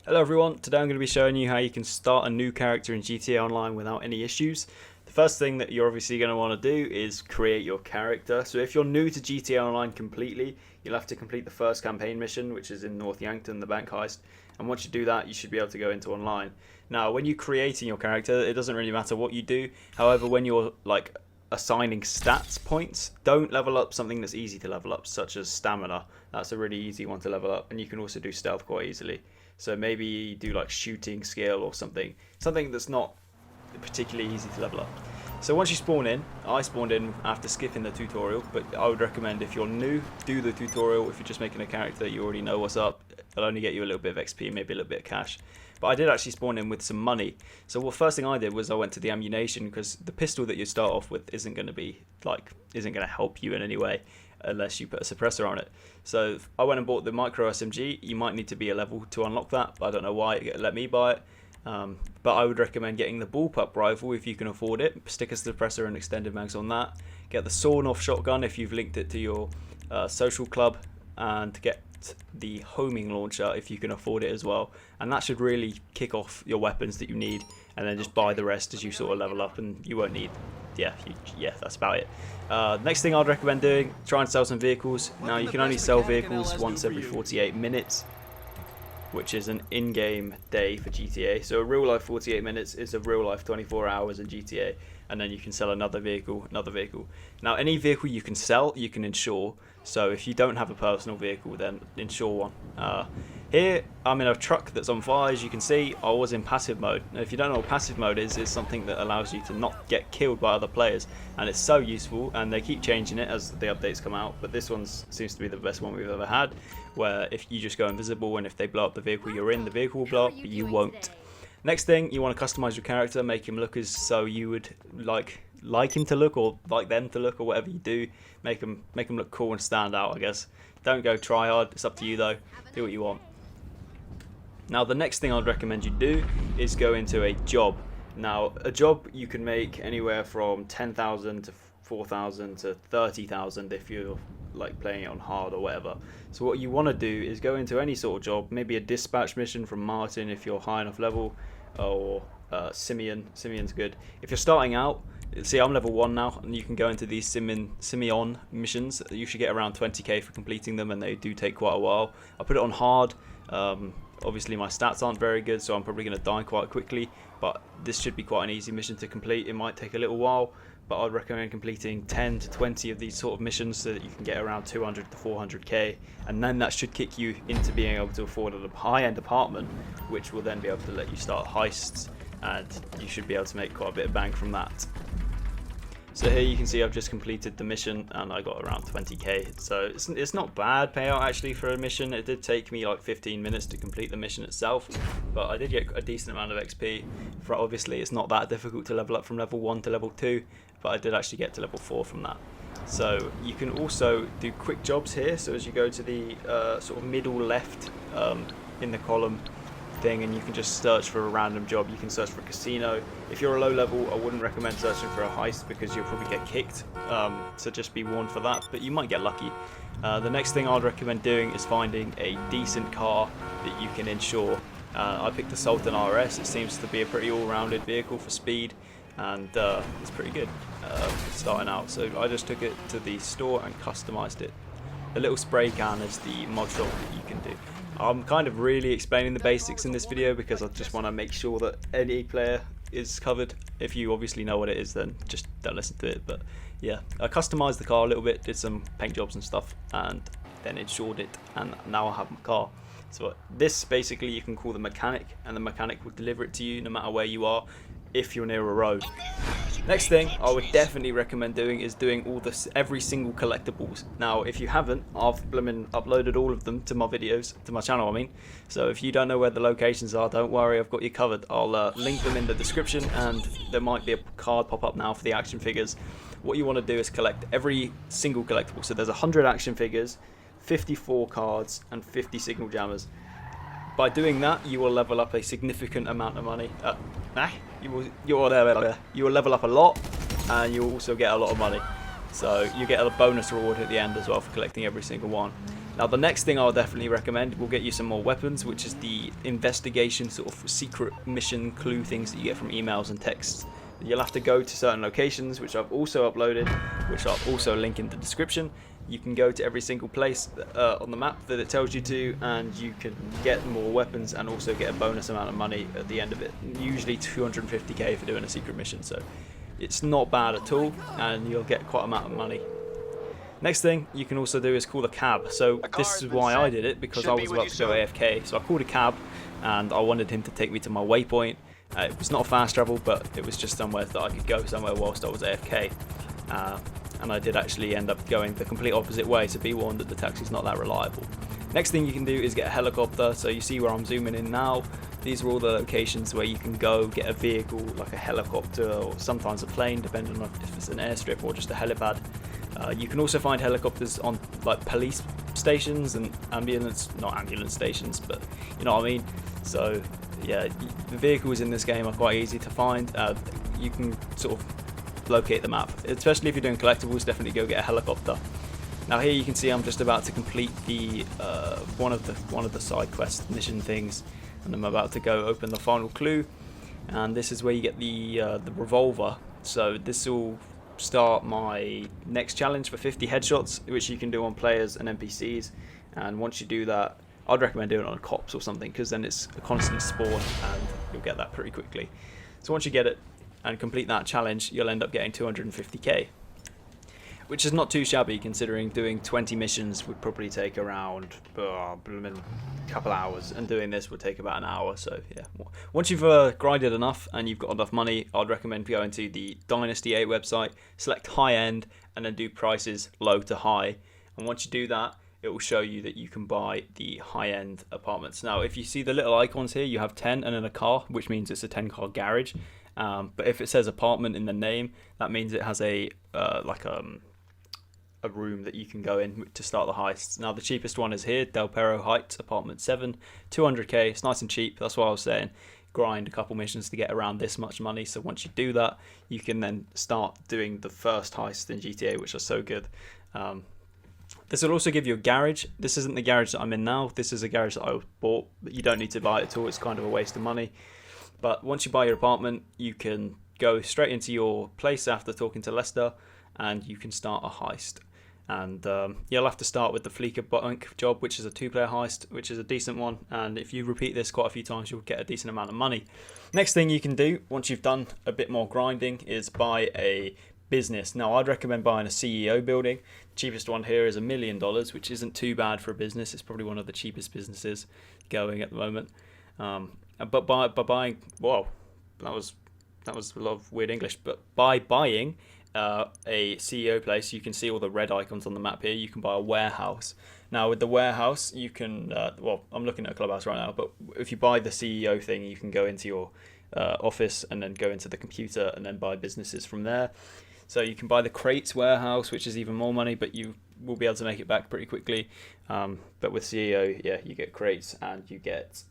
Hello everyone, today I'm going to be showing you how you can start a new character in GTA Online without any issues. The first thing that you're obviously going to want to do is create your character. So if you're new to GTA Online completely, you'll have to complete the first campaign mission, which is in North Yankton, the bank heist. And once you do that, you should be able to go into online. Now, when you're creating your character, it doesn't really matter what you do. However, when you're assigning stats points, don't level up something that's easy to level up, such as stamina. That's a really easy one to level up, and you can also do stealth quite easily. So maybe do like shooting skill or something that's not particularly easy to level up. So once you spawn in, I spawned in after skipping the tutorial, but I would recommend if you're new, do the tutorial. If you're just making a character, you already know what's up. It'll only get you a little bit of XP, maybe a little bit of cash. But I did actually spawn in with some money. So the first thing I did was I went to the ammunition, because the pistol that you start off with isn't going to help you in any way unless you put a suppressor on it. So I went and bought the micro SMG. You might need to be a level to unlock that. I don't know why it let me buy it. But I would recommend getting the bullpup rifle if you can afford it. Stick a suppressor and extended mags on that. Get the sawn-off shotgun if you've linked it to your social club, and get the homing launcher if you can afford it as well. And that should really kick off your weapons that you need, and then just buy the rest as you sort of level up, and you won't need. Yeah, that's about it. Next thing I'd recommend doing, try and sell some vehicles. Now you can only sell vehicles once every 48 minutes, which is an in-game day for GTA. So a real life 48 minutes is a real life 24 hours in GTA, and then you can sell another vehicle. Now any vehicle you can sell, you can insure. So if you don't have a personal vehicle, then insure one. Here I'm in a truck that's on fire. As you can see, I was in passive mode. Now, if you don't know what passive mode is, it's something that allows you to not get killed by other players, and it's so useful, and they keep changing it as the updates come out, but this one seems to be the best one we've ever had, where if you just go invisible, and if they blow up the vehicle you're in, the vehicle will blow up, but you won't. Next thing, you want to customize your character, make him look as so you would like him to look, or like them to look, or whatever you do. Make him look cool and stand out, I guess. Don't go try hard, it's up to you though. Do what you want. Now the next thing I'd recommend you do is go into a job. Now a job you can make anywhere from 10,000 to 4,000 to 30,000 if you're like playing it on hard or whatever. So what you want to do is go into any sort of job, maybe a dispatch mission from Martin if you're high enough level, or Simeon's good. If you're starting out, see I'm level 1 now, and you can go into these Simeon missions. You should get around 20k for completing them, and they do take quite a while. I put it on hard. Obviously my stats aren't very good, so I'm probably going to die quite quickly, but this should be quite an easy mission to complete. It might take a little while, but I'd recommend completing 10 to 20 of these sort of missions so that you can get around 200 to 400k, and then that should kick you into being able to afford a high-end apartment, which will then be able to let you start heists, and you should be able to make quite a bit of bang from that. So here you can see I've just completed the mission, and I got around 20k, so it's not bad payout actually for a mission. It did take me like 15 minutes to complete the mission itself, but I did get a decent amount of XP. For obviously it's not that difficult to level up from level 1 to level 2, but I did actually get to level 4 from that. So you can also do quick jobs here. So as you go to the sort of middle left in the column thing, and you can just search for a random job. You can search for a casino. If you're a low level, I wouldn't recommend searching for a heist because you'll probably get kicked, so just be warned for that, but you might get lucky. The next thing I'd recommend doing is finding a decent car that you can insure. I picked the Sultan RS. It seems to be a pretty all-rounded vehicle for speed, and it's pretty good starting out. So I just took it to the store and customized it. The little spray can is the mod shop that you can do. I'm kind of really explaining the basics in this video because I just want to make sure that any player is covered. If you obviously know what it is, then just don't listen to it. But yeah, I customized the car a little bit, did some paint jobs and stuff, and then insured it, and now I have my car. So this basically you can call the mechanic, and the mechanic will deliver it to you no matter where you are if you're near a road. Next thing I would definitely recommend doing is doing every single collectibles. Now if you haven't, I've uploaded all of them to my videos, to my channel I mean. So if you don't know where the locations are, don't worry, I've got you covered. I'll link them in the description, and there might be a card pop up now for the action figures. What you want to do is collect every single collectible. So there's 100 action figures, 54 cards, and 50 signal jammers. By doing that, you will level up a significant amount of money. You will level up a lot, and you will also get a lot of money. So you get a bonus reward at the end as well for collecting every single one. Now the next thing I'll definitely recommend will get you some more weapons, which is the investigation sort of secret mission clue things that you get from emails and texts. You'll have to go to certain locations, which I've also uploaded, which I'll also link in the description. You can go to every single place on the map that it tells you to, and you can get more weapons and also get a bonus amount of money at the end of it. Usually 250k for doing a secret mission, so it's not bad at all, and you'll get quite a amount of money. Next thing you can also do is call a cab. So this is why I did it, because I was about to go AFK. So I called a cab and I wanted him to take me to my waypoint. It was not a fast travel, but it was just somewhere that I could go somewhere whilst I was AFK. And I did actually end up going the complete opposite way, so be warned that the taxi's not that reliable. Next thing you can do is get a helicopter. So you see where I'm zooming in now. These are all the locations where you can go get a vehicle like a helicopter or sometimes a plane, depending on if it's an airstrip or just a helipad. You can also find helicopters on like police stations and not ambulance stations, but you know what I mean. So yeah, the vehicles in this game are quite easy to find. You can sort of locate the map, especially if you're doing collectibles. Definitely go get a helicopter. Now here you can see I'm just about to complete the one of the side quest mission things, and I'm about to go open the final clue. And this is where you get the revolver. So this will start my next challenge for 50 headshots, which you can do on players and NPCs. And once you do that, I'd recommend doing it on cops or something, because then it's a constant spawn and you'll get that pretty quickly. So once you get it and complete that challenge, you'll end up getting 250k, which is not too shabby considering doing 20 missions would probably take around a couple hours, and doing this would take about an hour. So yeah, once you've grinded enough and you've got enough money, I'd recommend going to the Dynasty 8 website, select high end, and then do prices low to high. And once you do that, it will show you that you can buy the high end apartments. Now if you see the little icons here, you have 10 and then a car, which means it's a 10 car garage. But if it says apartment in the name, that means it has a room that you can go in to start the heists. Now the cheapest one is here, Del Perro Heights, apartment 7, 200k. It's nice and cheap. That's why I was saying grind a couple missions to get around this much money. So once you do that, you can then start doing the first heist in GTA, which are so good. This will also give you a garage. This isn't the garage that I'm in now. This is a garage that I bought, but you don't need to buy it at all. It's kind of a waste of money. But once you buy your apartment, you can go straight into your place after talking to Lester, and you can start a heist. And you'll have to start with the Fleeca Bank job, which is a 2-player heist, which is a decent one. And if you repeat this quite a few times, you'll get a decent amount of money. Next thing you can do, once you've done a bit more grinding, is buy a business. Now, I'd recommend buying a CEO building. The cheapest one here is $1 million, which isn't too bad for a business. It's probably one of the cheapest businesses going at the moment. But by buying, whoa, that was a lot of weird English. But by buying a CEO place, you can see all the red icons on the map here. You can buy a warehouse. Now with the warehouse, you can I'm looking at a clubhouse right now, but if you buy the CEO thing, you can go into your office and then go into the computer and then buy businesses from there. So you can buy the crates warehouse, which is even more money, but you will be able to make it back pretty quickly. But with CEO, yeah, you get crates and you get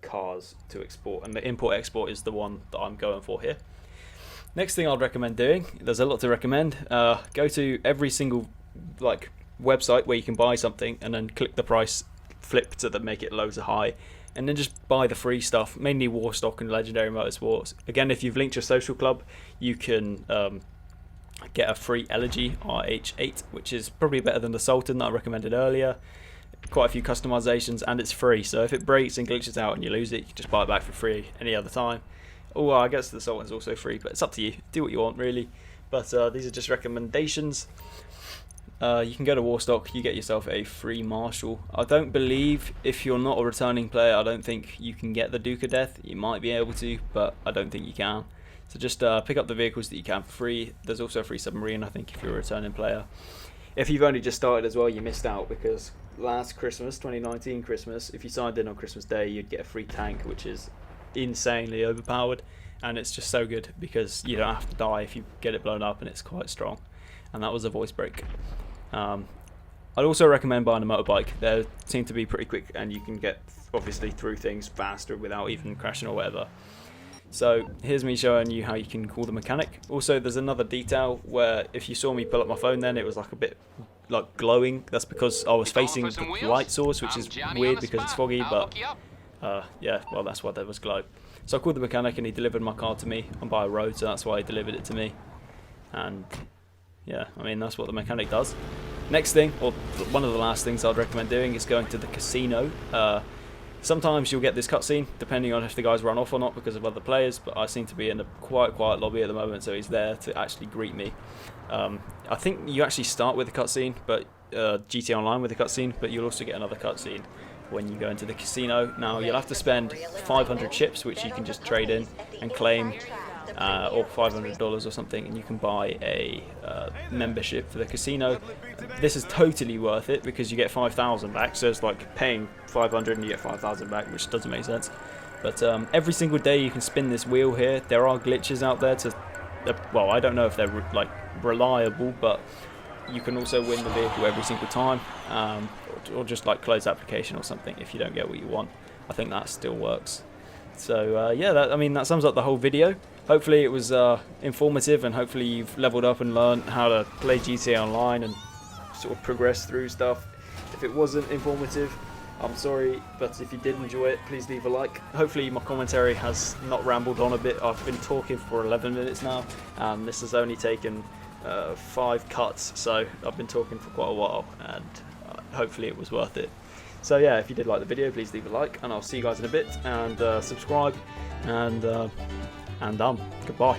cars to export, and the import export is the one that I'm going for here. Next thing I'd recommend doing, there's a lot to recommend. Go to every single website where you can buy something, and then click the price flip to make it low to high, and then just buy the free stuff, mainly Warstock and Legendary Motorsports. Again, if you've linked your social club, you can get a free Elegy RH8, which is probably better than the Sultan that I recommended earlier. Quite a few customizations, and it's free, so if it breaks and glitches out and you lose it, you can just buy it back for free any other time. Oh, well, I guess the Sultan's also free, but it's up to you. Do what you want, really. But these are just recommendations. You can go to Warstock, you get yourself a free Marshal. I don't believe, if you're not a returning player, I don't think you can get the Duke of Death. You might be able to, but I don't think you can. So just pick up the vehicles that you can for free. There's also a free submarine, I think, if you're a returning player. If you've only just started as well, you missed out, because last Christmas, 2019 Christmas, if you signed in on Christmas Day, you'd get a free tank, which is insanely overpowered, and it's just so good because you don't have to die if you get it blown up, and it's quite strong. And that was a voice break. I'd also recommend buying a motorbike. They seem to be pretty quick, and you can get obviously through things faster without even crashing or whatever. So here's me showing you how you can call the mechanic. Also, there's another detail where if you saw me pull up my phone then, it was like a bit like glowing. That's because I was facing the light source, which is weird because it's foggy, but yeah, well, that's why there was glow. So I called the mechanic and he delivered my car to me. I'm by a road, so that's why he delivered it to me. And yeah, I mean, that's what the mechanic does. Next thing, or one of the last things I'd recommend doing, is going to the casino. Sometimes you'll get this cutscene, depending on if the guy's run off or not because of other players, but I seem to be in a quite quiet lobby at the moment, so he's there to actually greet me. I think you actually start with a cutscene, but GTA Online with a cutscene, but you'll also get another cutscene when you go into the casino. Now, you'll have to spend 500 chips, which you can just trade in and claim, or $500 or something, and you can buy a membership for the casino. This is totally worth it because you get 5,000 back, so it's like paying 500 and you get 5,000 back, which doesn't make sense. But every single day you can spin this wheel here. There are glitches out there to, well, I don't know if they're like reliable, but you can also win the vehicle every single time, or just like close application or something if you don't get what you want. I think that still works. So yeah, I mean, that sums up the whole video. Hopefully it was informative, and hopefully you've leveled up and learned how to play GTA Online and sort of progress through stuff. If it wasn't informative, I'm sorry, but if you did enjoy it, please leave a like. Hopefully my commentary has not rambled on a bit. I've been talking for 11 minutes now, and this has only taken 5 cuts, so I've been talking for quite a while, and hopefully it was worth it. So yeah, if you did like the video, please leave a like, and I'll see you guys in a bit, and subscribe, and goodbye.